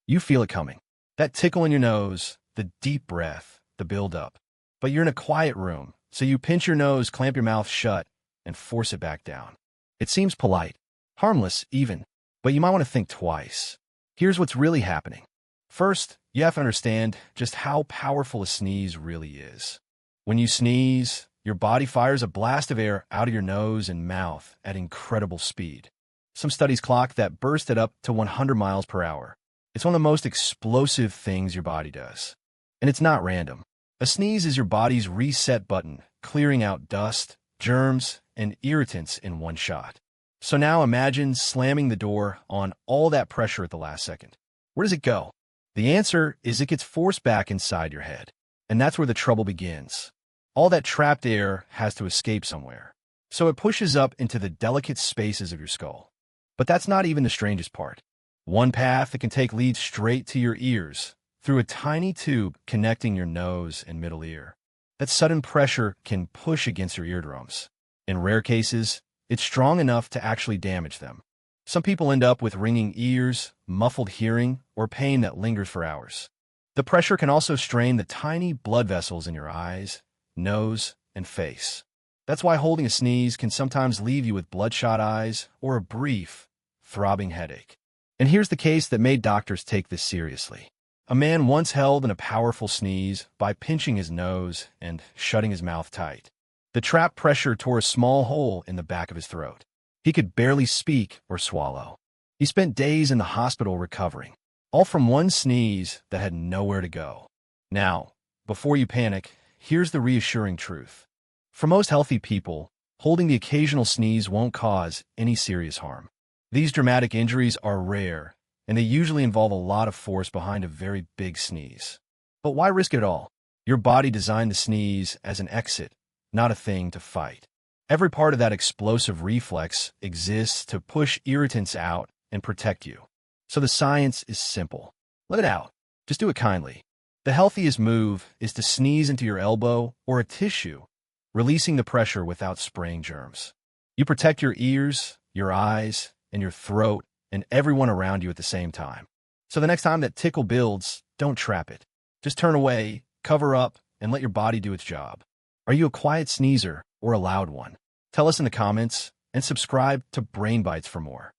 You feel it coming. That tickle in your nose, the deep breath, the build-up. But you're in a quiet room, so you pinch your nose, clamp your mouth shut, and force it back down. It seems polite, harmless even, but you might want to think twice. Here's what's really happening. First, you have to understand just how powerful a sneeze really is. When you sneeze, your body fires a blast of air out of your nose and mouth at incredible speed. Some studies clock that burst at up to 100 miles per hour. It's one of the most explosive things your body does. And it's not random. A sneeze is your body's reset button, clearing out dust, germs, and irritants in one shot. So now imagine slamming the door on all that pressure at the last second. Where does it go? The answer is it gets forced back inside your head. And that's where the trouble begins. All that trapped air has to escape somewhere. So it pushes up into the delicate spaces of your skull. But that's not even the strangest part. One path it can take leads straight to your ears, through a tiny tube connecting your nose and middle ear. That sudden pressure can push against your eardrums. In rare cases, it's strong enough to actually damage them. Some people end up with ringing ears, muffled hearing, or pain that lingers for hours. The pressure can also strain the tiny blood vessels in your eyes, nose, and face. That's why holding a sneeze can sometimes leave you with bloodshot eyes or a brief, throbbing headache. And here's the case that made doctors take this seriously. A man once held in a powerful sneeze by pinching his nose and shutting his mouth tight. The trapped pressure tore a small hole in the back of his throat. He could barely speak or swallow. He spent days in the hospital recovering, all from one sneeze that had nowhere to go. Now, before you panic, here's the reassuring truth. For most healthy people, holding the occasional sneeze won't cause any serious harm. These dramatic injuries are rare, and they usually involve a lot of force behind a very big sneeze. But why risk it all? Your body designed the sneeze as an exit, not a thing to fight. Every part of that explosive reflex exists to push irritants out and protect you. So the science is simple. Let it out. Just do it kindly. The healthiest move is to sneeze into your elbow or a tissue, releasing the pressure without spraying germs. You protect your ears, your eyes, and your throat, and everyone around you at the same time. So the next time that tickle builds, don't trap it. Just turn away, cover up, and let your body do its job. Are you a quiet sneezer or a loud one? Tell us in the comments, and subscribe to BrainBites for more.